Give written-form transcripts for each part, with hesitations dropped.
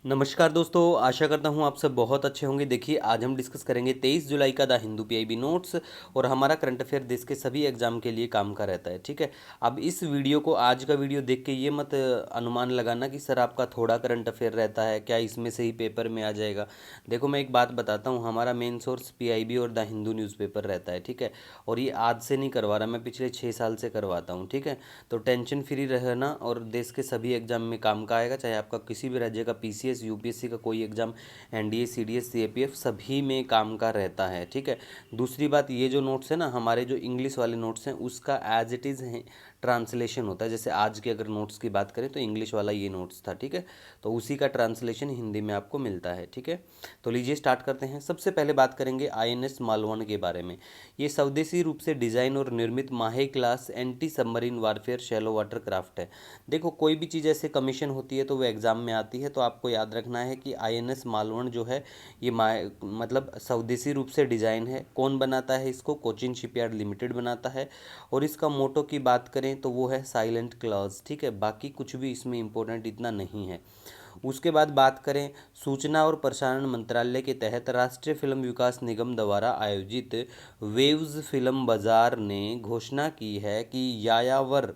नमस्कार दोस्तों, आशा करता हूँ आप सब बहुत अच्छे होंगे। देखिए, आज हम डिस्कस करेंगे 23 जुलाई का द हिंदू पीआईबी नोट्स। और हमारा करंट अफेयर देश के सभी एग्जाम के लिए काम का रहता है, ठीक है। अब इस वीडियो को, आज का वीडियो देख के ये मत अनुमान लगाना कि सर आपका थोड़ा करंट अफेयर रहता है, क्या इसमें से ही पेपर में आ जाएगा। देखो, मैं एक बात बताता हूँ, हमारा मेन सोर्स पीआईबी और द हिंदू न्यूज़पेपर रहता है, ठीक है। और ये आज से नहीं करवा रहा, मैं पिछले 6 साल से करवाता हूँ, ठीक है। तो टेंशन फ्री रहना, और देश के सभी एग्जाम में काम का आएगा, चाहे आपका किसी भी राज्य का पीसीएस यूपीएससी का कोई एग्जाम, एनडीए सीडीएस सीएपीएफ सभी में काम का रहता है, ठीक है। दूसरी बात, ये जो नोट्स है ना, हमारे जो इंग्लिश वाले नोट्स हैं उसका एज इट इज़ है ट्रांसलेशन होता है। जैसे आज के अगर नोट्स की बात करें तो इंग्लिश वाला ये नोट्स था, ठीक है। तो उसी का ट्रांसलेशन हिंदी में आपको मिलता है, ठीक है। तो लीजिए स्टार्ट करते हैं। सबसे पहले बात करेंगे आईएनएस मालवन के बारे में। ये स्वदेशी रूप से डिजाइन और निर्मित माहे class anti submarine warfare shallow water craft है। देखो, कोई भी चीज़ ऐसे कमीशन होती है तो वो एग्जाम में आती है, तो आपको याद रखना है कि आईएनएस मालवण जो है ये मतलब स्वदेशी रूप से डिजाइन है। कौन बनाता है इसको? कोचिन शिपयार्ड लिमिटेड बनाता है। और इसका मोटो की बात करें तो वो है साइलेंट क्लॉज, ठीक है। बाकी कुछ भी इसमें इंपॉर्टेंट इतना नहीं है। उसके बाद बात करें, सूचना और प्रसारण मंत्रालय के तहत राष्ट्रीय फिल्म विकास निगम द्वारा आयोजित वेव्स फिल्म बाजार ने घोषणा की है कि Yayavar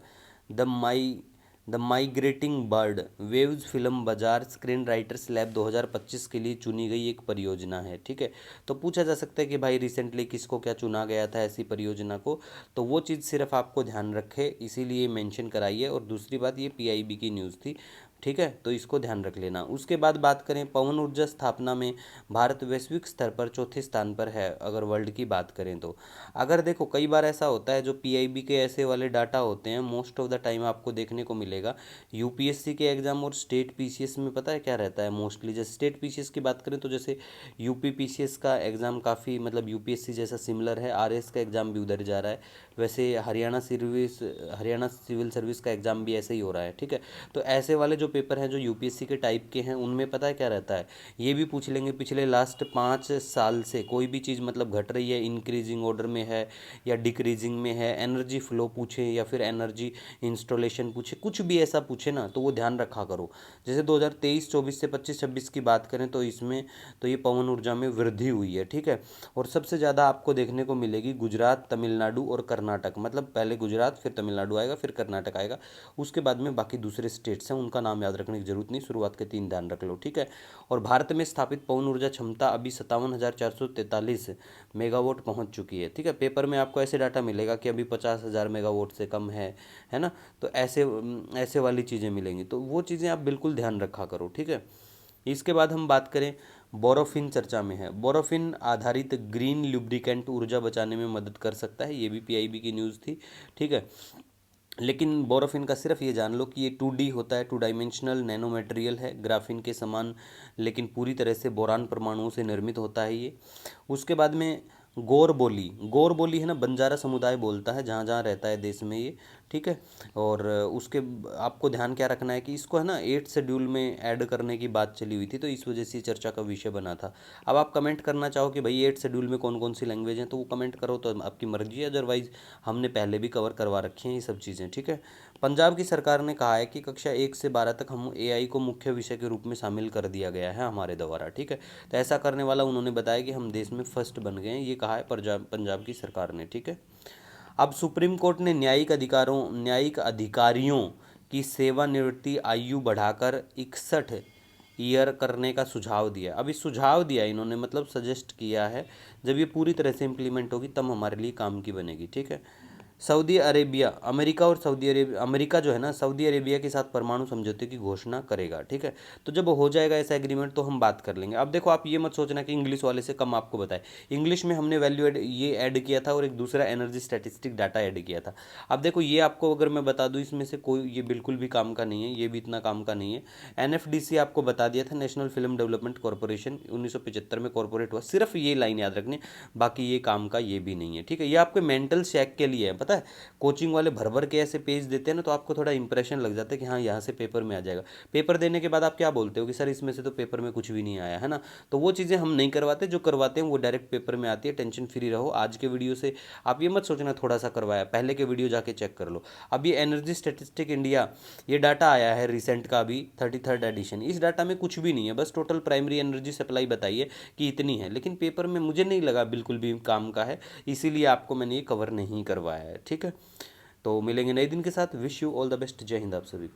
the my the migrating bird waves film Bazaar screen writers lab 2025 के लिए चुनी गई एक परियोजना है, ठीक है। तो पूछा जा सकता है कि भाई रिसेंटली किसको क्या चुना गया था ऐसी परियोजना को, तो वो चीज़ सिर्फ आपको ध्यान रखे, इसीलिए मेंशन कराइए। और दूसरी बात, ये पीआईबी की न्यूज़ थी, ठीक है, तो इसको ध्यान रख लेना। उसके बाद बात करें, पवन ऊर्जा स्थापना में भारत वैश्विक स्तर पर चौथे स्थान पर है अगर वर्ल्ड की बात करें तो। अगर देखो, कई बार ऐसा होता है, जो पीआईबी के ऐसे वाले डाटा होते हैं मोस्ट ऑफ द टाइम आपको देखने को मिलेगा यूपीएससी के एग्जाम और स्टेट पीसीएस में। पता है क्या रहता है मोस्टली? जैसे स्टेट पीसीएस की बात करें तो जैसे यूपी पीसीएस का एग्ज़ाम काफ़ी मतलब यूपीएससी जैसा सिमिलर है, आरएस का एग्ज़ाम भी उधर जा रहा है। वैसे हरियाणा सिविल सर्विस का एग्ज़ाम भी ऐसे ही हो रहा है, ठीक है। तो ऐसे वाले जो पेपर हैं जो यूपीएससी के टाइप के हैं, उनमें पता है क्या रहता है, ये भी पूछ लेंगे पिछले लास्ट 5 साल से कोई भी चीज़ मतलब घट रही है, इंक्रीजिंग ऑर्डर में है या डिक्रीजिंग में है, एनर्जी फ्लो पूछे या फिर एनर्जी इंस्टॉलेशन पूछे, कुछ भी ऐसा पूछे ना तो वो ध्यान रखा करो। जैसे 2023-24 से 25-26 की बात करें तो इसमें तो ये पवन ऊर्जा में वृद्धि हुई है, ठीक है। और सबसे ज़्यादा आपको देखने को मिलेगी गुजरात, तमिलनाडु और कर्नाटक। मतलब पहले गुजरात, फिर तमिलनाडु आएगा, फिर कर्नाटक आएगा, उसके बाद में बाकी दूसरे स्टेट्स हैं, उनका नाम याद रखने की जरूरत नहीं, शुरुआत के 3 ध्यान रख लो, ठीक है। और भारत में स्थापित पवन ऊर्जा क्षमता अभी 57,443 मेगावाट पहुंच चुकी है, ठीक है। पेपर में आपको ऐसे डाटा मिलेगा कि अभी 50,000 मेगावाट से कम है ना। तो ऐसे ऐसे वाली चीज़ें मिलेंगी, तो वो चीज़ें आप बिल्कुल ध्यान रखा करो, ठीक है। इसके बाद हम बात करें, बोरोफिन चर्चा में है। बोरोफिन आधारित ग्रीन लुब्रिकेंट ऊर्जा बचाने में मदद कर सकता है, ये भी पीआईबी की न्यूज़ थी, ठीक है। लेकिन बोरोफिन का सिर्फ ये जान लो कि ये 2D होता है, 2 डायमेंशनल नैनो मटेरियल है, ग्राफीन के समान, लेकिन पूरी तरह से बोरान परमाणुओं से निर्मित होता है ये। उसके बाद में गौर बोली है ना, बंजारा समुदाय बोलता है जहाँ जहाँ रहता है देश में ये, ठीक है। और उसके आपको ध्यान क्या रखना है कि इसको है ना 8 शेड्यूल में ऐड करने की बात चली हुई थी, तो इस वजह से चर्चा का विषय बना था। अब आप कमेंट करना चाहो कि भाई 8 शेड्यूल में कौन कौन सी लैंग्वेज हैं, तो वो कमेंट करो, तो आपकी मर्जी है, अदरवाइज हमने पहले भी कवर करवा रखी हैं ये सब चीज़ें, ठीक है। पंजाब की सरकार ने कहा है कि कक्षा 1 से 12 तक हम एआई को मुख्य विषय के रूप में शामिल कर दिया गया है हमारे द्वारा, ठीक है। तो ऐसा करने वाला उन्होंने बताया कि हम देश में फर्स्ट बन गए हैं, ये कहा है पंजाब की सरकार ने, ठीक है। अब सुप्रीम कोर्ट ने न्यायिक अधिकारियों की सेवानिवृत्ति आयु बढ़ाकर 61 ईयर करने का सुझाव दिया। अब इस सुझाव दिया इन्होंने, मतलब सजेस्ट किया है। जब ये पूरी तरह से इम्प्लीमेंट होगी तब हमारे लिए काम की बनेगी, ठीक है। सऊदी अरेबिया, अमेरिका जो है ना, सऊदी अरेबिया के साथ परमाणु समझौते की घोषणा करेगा, ठीक है। तो जब हो जाएगा ऐसा एग्रीमेंट तो हम बात कर लेंगे। अब देखो, आप ये मत सोचना कि इंग्लिश वाले से कम आपको बताए। इंग्लिश में हमने वैल्यू एड ये ऐड किया था और एक दूसरा एनर्जी स्टैटिस्टिक डाटा ऐड किया था। अब देखो, ये आपको अगर मैं बता दूं, इसमें से कोई ये बिल्कुल भी काम का नहीं है, ये भी इतना काम का नहीं है। एनएफडीसी आपको बता दिया था, नेशनल फिल्म डेवलपमेंट कॉरपोरेशन 1975 में कॉरपोरेट हुआ, सिर्फ ये लाइन याद रखनी, बाकी ये काम का ये भी नहीं है, ठीक है। ये आपके मेंटल चेक के लिए है, पता है कोचिंग वाले भर भर के ऐसे पेज देते हैं ना, तो आपको थोड़ा इंप्रेशन लग जाता है कि हाँ यहाँ से पेपर में आ जाएगा। पेपर देने के बाद आप क्या बोलते हो कि सर इसमें से तो पेपर में कुछ भी नहीं आया है ना। तो वो चीज़ें हम नहीं करवाते, जो करवाते हैं वो डायरेक्ट पेपर में आती है। टेंशन फ्री रहो। आज के वीडियो से आप ये मत सोचना थोड़ा सा करवाया, पहले के वीडियो जाके चेक कर लो। अब ये एनर्जी स्टैटिस्टिक इंडिया, ये डाटा आया है रिसेंट का, अभी 33rd एडिशन। इस डाटा में कुछ भी नहीं है, बस टोटल प्राइमरी एनर्जी सप्लाई बताइए कि इतनी है, लेकिन पेपर में मुझे नहीं लगा बिल्कुल भी काम का है, इसीलिए आपको मैंने ये कवर नहीं करवाया है। ठीक है, तो मिलेंगे नए दिन के साथ। Wish you all the best. जय हिंद आप सभी।